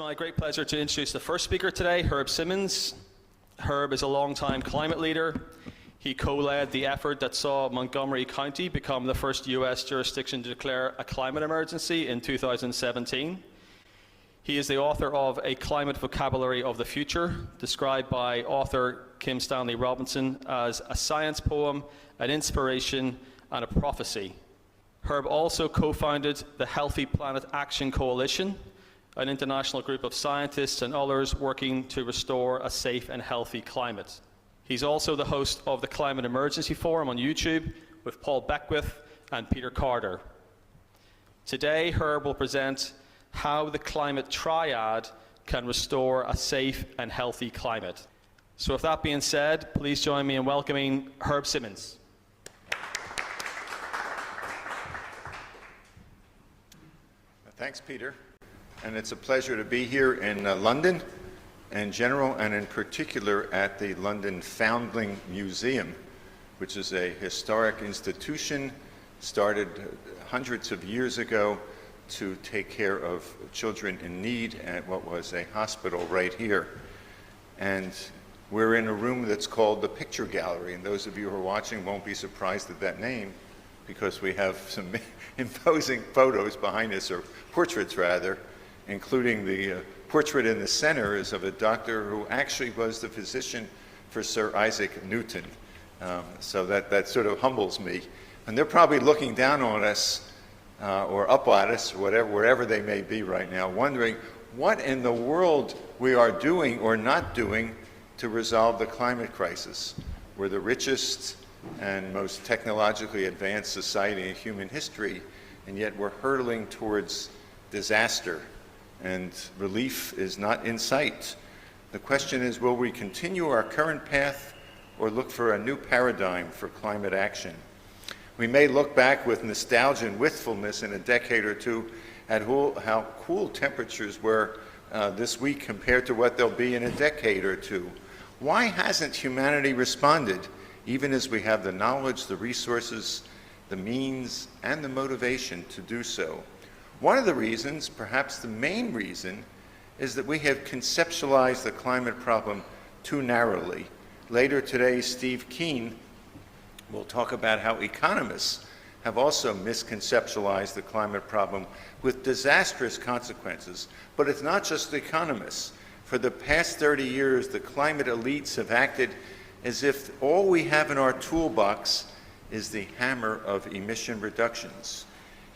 my great pleasure to introduce the first speaker today, Herb Simmens. Herb is a long-time climate leader. He co-led the effort that saw Montgomery County become the first US jurisdiction to declare a climate emergency in 2017. He is the author of A Climate Vocabulary of the Future, described by author Kim Stanley Robinson as a science poem, an inspiration, and a prophecy. Herb also co-founded the Healthy Planet Action Coalition, an international group of scientists and others working to restore a safe and healthy climate. He's also the host of the Climate Emergency Forum on YouTube with Paul Beckwith and Peter Carter. Today, Herb will present how the Climate Triad can restore a safe and healthy climate. So with that being said, please join me in welcoming Herb Simmens. Thanks, Peter. And it's a pleasure to be here in London in general, and in particular at the London Foundling Museum, which is a historic institution started hundreds of years ago to take care of children in need at what was a hospital right here. And we're in a room that's called the Picture Gallery, and those of you who are watching won't be surprised at that name, because we have some imposing photos behind us, or portraits rather, including the portrait in the center is of a doctor who actually was the physician for Sir Isaac Newton. So that sort of humbles me. And they're probably looking down on us or up at us, wherever they may be right now, wondering what in the world we are doing or not doing to resolve the climate crisis. We're the richest and most technologically advanced society in human history, and yet we're hurtling towards disaster, and relief is not in sight. The question is, will we continue our current path or look for a new paradigm for climate action? We may look back with nostalgia and wistfulness in a decade or two at how cool temperatures were this week compared to what they'll be in a decade or two. Why hasn't humanity responded, even as we have the knowledge, the resources, the means, and the motivation to do so? One of the reasons, perhaps the main reason, is that we have conceptualized the climate problem too narrowly. Later today, Steve Keen will talk about how economists have also misconceptualized the climate problem with disastrous consequences. But it's not just economists. For the past 30 years, the climate elites have acted as if all we have in our toolbox is the hammer of emission reductions.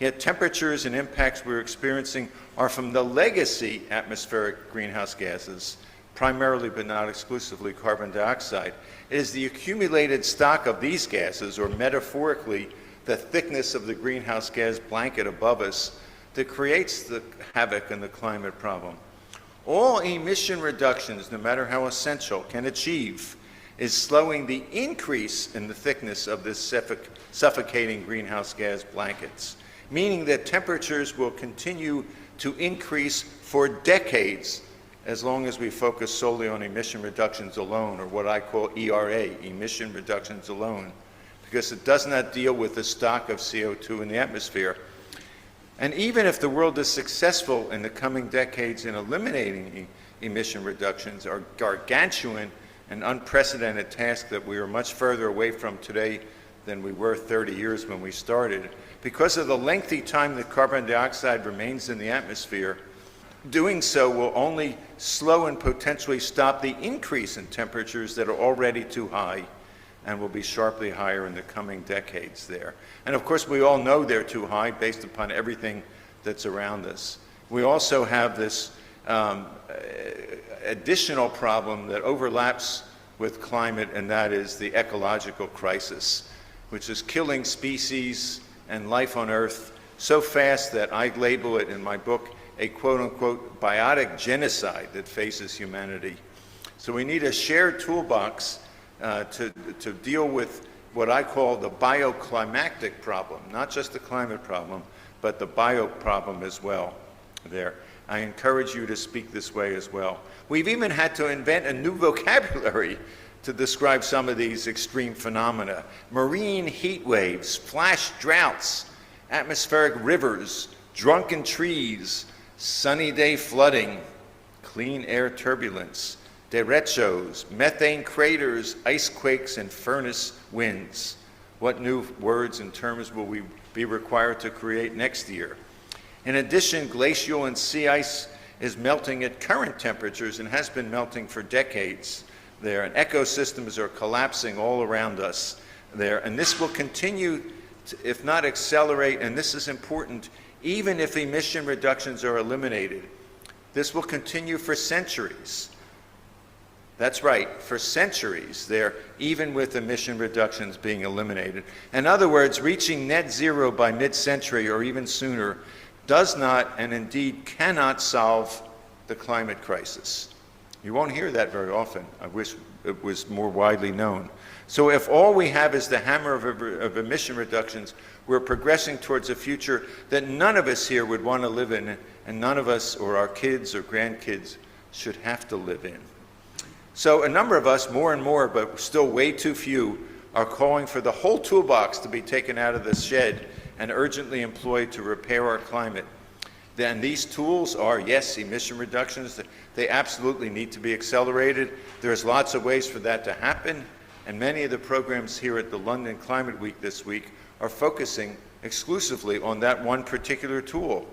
Yet temperatures and impacts we're experiencing are from the legacy atmospheric greenhouse gases, primarily but not exclusively carbon dioxide. It is the accumulated stock of these gases, or metaphorically, the thickness of the greenhouse gas blanket above us, that creates the havoc in the climate problem. All emission reductions, no matter how essential, can achieve is slowing the increase in the thickness of this suffocating greenhouse gas blankets, meaning that temperatures will continue to increase for decades as long as we focus solely on emission reductions alone, or what I call ERA, emission reductions alone, because it does not deal with the stock of CO2 in the atmosphere. And even if the world is successful in the coming decades in eliminating emission reductions, our gargantuan and unprecedented task that we are much further away from today than we were 30 years when we started, because of the lengthy time that carbon dioxide remains in the atmosphere, doing so will only slow and potentially stop the increase in temperatures that are already too high and will be sharply higher in the coming decades there. And of course, we all know they're too high based upon everything that's around us. We also have this additional problem that overlaps with climate, and that is the ecological crisis, which is killing species and life on Earth so fast that I label it in my book a quote-unquote biotic genocide that faces humanity. So we need a shared toolbox to deal with what I call the bioclimatic problem, not just the climate problem, but the bio problem as well there. I encourage you to speak this way as well. We've even had to invent a new vocabulary to describe some of these extreme phenomena. Marine heat waves, flash droughts, atmospheric rivers, drunken trees, sunny day flooding, clean air turbulence, derechos, methane craters, ice quakes, and furnace winds. What new words and terms will we be required to create next year? In addition, glacial and sea ice is melting at current temperatures and has been melting for decades there, and ecosystems are collapsing all around us there, and this will continue to, if not accelerate, and this is important, even if emission reductions are eliminated. This will continue for centuries. That's right, for centuries there, even with emission reductions being eliminated. In other words, reaching net zero by mid-century or even sooner does not and indeed cannot solve the climate crisis. You won't hear that very often. I wish it was more widely known. So if all we have is the hammer of emission reductions, we're progressing towards a future that none of us here would want to live in, and none of us or our kids or grandkids should have to live in. So a number of us, more and more, but still way too few, are calling for the whole toolbox to be taken out of the shed and urgently employed to repair our climate. Then these tools are, yes, emission reductions. They absolutely need to be accelerated. There's lots of ways for that to happen, and many of the programs here at the London Climate Week this week are focusing exclusively on that one particular tool.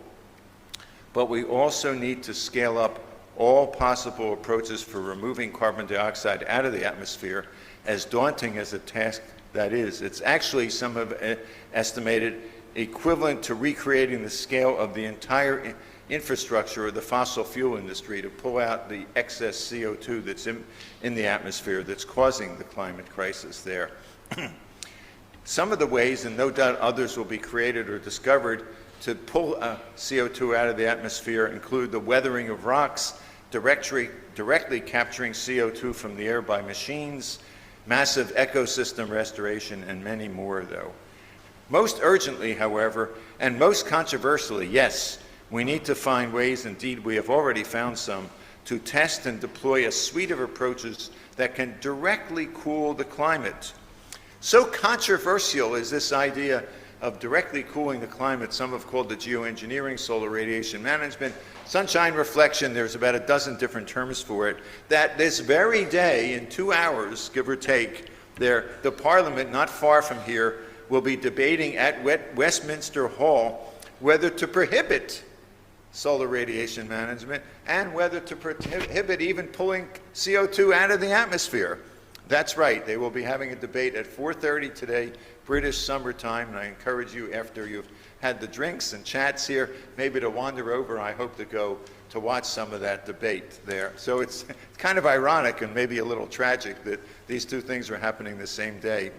But we also need to scale up all possible approaches for removing carbon dioxide out of the atmosphere, as daunting as a task that is. It's actually, some have estimated, equivalent to recreating the scale of the entire infrastructure of the fossil fuel industry to pull out the excess CO2 that's in the atmosphere that's causing the climate crisis there. Some of the ways, and no doubt others will be created or discovered, to pull CO2 out of the atmosphere include the weathering of rocks, directly capturing CO2 from the air by machines, massive ecosystem restoration, and many more, though. Most urgently, however, and most controversially, yes, we need to find ways, indeed we have already found some, to test and deploy a suite of approaches that can directly cool the climate. So controversial is this idea of directly cooling the climate, some have called it geoengineering, solar radiation management, sunshine reflection, there's about a dozen different terms for it, that this very day, in 2 hours, give or take, the Parliament not far from here will be debating at Westminster Hall whether to prohibit solar radiation management and whether to prohibit even pulling CO2 out of the atmosphere. That's right, they will be having a debate at 4:30 today, British summertime, and I encourage you, after you've had the drinks and chats here, maybe to wander over. I hope to go to watch some of that debate there. So it's kind of ironic and maybe a little tragic that these two things are happening the same day.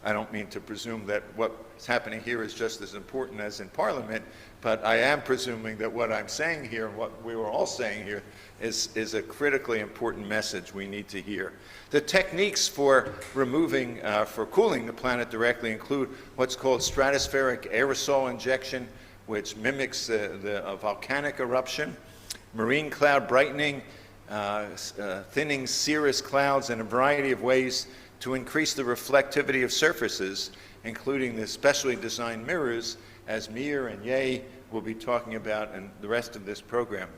I don't mean to presume that what's happening here is just as important as in Parliament, but I am presuming that what I'm saying here, and what we were all saying here, is a critically important message we need to hear. The techniques for removing, for cooling the planet directly include what's called stratospheric aerosol injection, which mimics a volcanic eruption, marine cloud brightening, thinning cirrus clouds, and a variety of ways to increase the reflectivity of surfaces, including the specially designed mirrors, as Mir and Ye will be talking about in the rest of this program.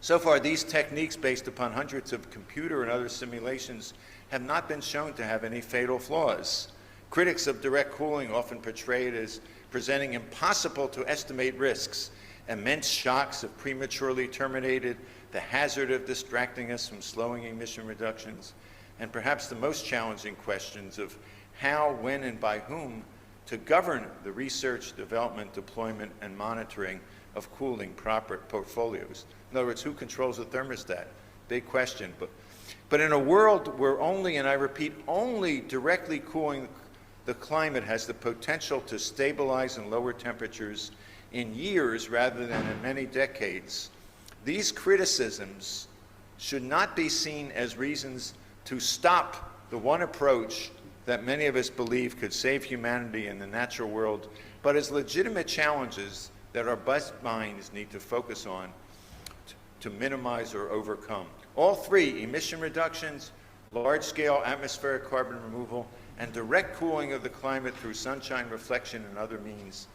So far, these techniques, based upon hundreds of computer and other simulations, have not been shown to have any fatal flaws. Critics of direct cooling often portray it as presenting impossible to estimate risks, immense shocks if prematurely terminated, the hazard of distracting us from slowing emission reductions, and perhaps the most challenging questions of how, when, and by whom to govern the research, development, deployment, and monitoring of cooling proper portfolios. In other words, who controls the thermostat? Big question. But in a world where only, and I repeat, only directly cooling the climate has the potential to stabilize and lower temperatures in years rather than in many decades, these criticisms should not be seen as reasons to stop the one approach that many of us believe could save humanity and the natural world, but as legitimate challenges that our best minds need to focus on to minimize or overcome. All three, emission reductions, large-scale atmospheric carbon removal, and direct cooling of the climate through sunshine reflection and other means,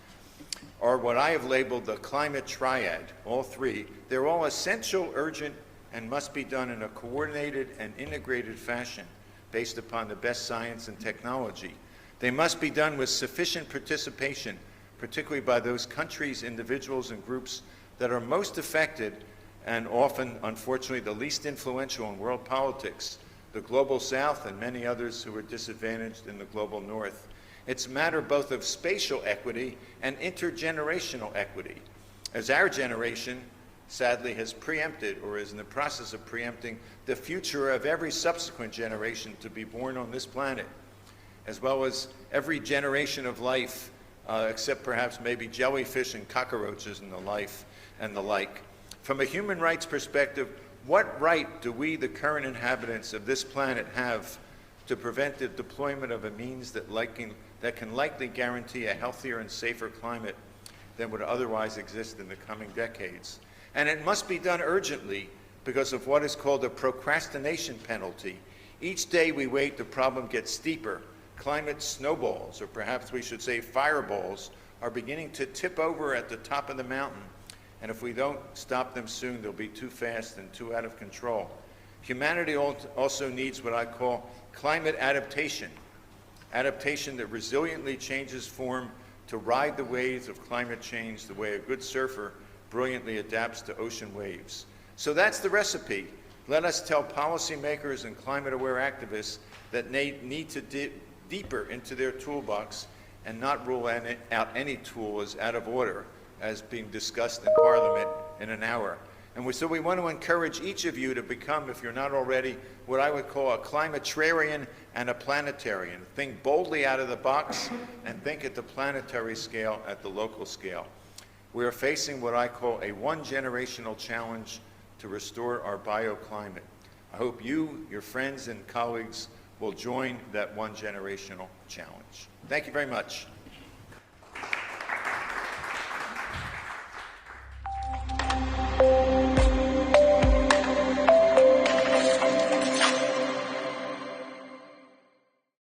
are what I have labeled the Climate Triad. All three. They're all essential, urgent, and must be done in a coordinated and integrated fashion based upon the best science and technology. They must be done with sufficient participation, particularly by those countries, individuals, and groups that are most affected and often, unfortunately, the least influential in world politics, the global south and many others who are disadvantaged in the global north. It's a matter both of spatial equity and intergenerational equity. As our generation, sadly, has preempted or is in the process of preempting the future of every subsequent generation to be born on this planet, as well as every generation of life, except perhaps maybe jellyfish and cockroaches and the like. From a human rights perspective, what right do we, the current inhabitants of this planet, have to prevent the deployment of a means that can likely guarantee a healthier and safer climate than would otherwise exist in the coming decades? And it must be done urgently because of what is called a procrastination penalty. Each day we wait, the problem gets steeper. Climate snowballs, or perhaps we should say fireballs, are beginning to tip over at the top of the mountain. And if we don't stop them soon, they'll be too fast and too out of control. Humanity also needs what I call climate adaptation. Adaptation that resiliently changes form to ride the waves of climate change the way a good surfer brilliantly adapts to ocean waves. So that's the recipe. Let us tell policymakers and climate-aware activists that they need to dig deeper into their toolbox and not rule out any tool as out of order, as being discussed in Parliament in an hour. And so we want to encourage each of you to become, if you're not already, what I would call a climatrarian and a planetarian. Think boldly out of the box and think at the planetary scale, at the local scale. We are facing what I call a one-generational challenge to restore our bioclimate. I hope you, your friends and colleagues will join that one-generational challenge. Thank you very much.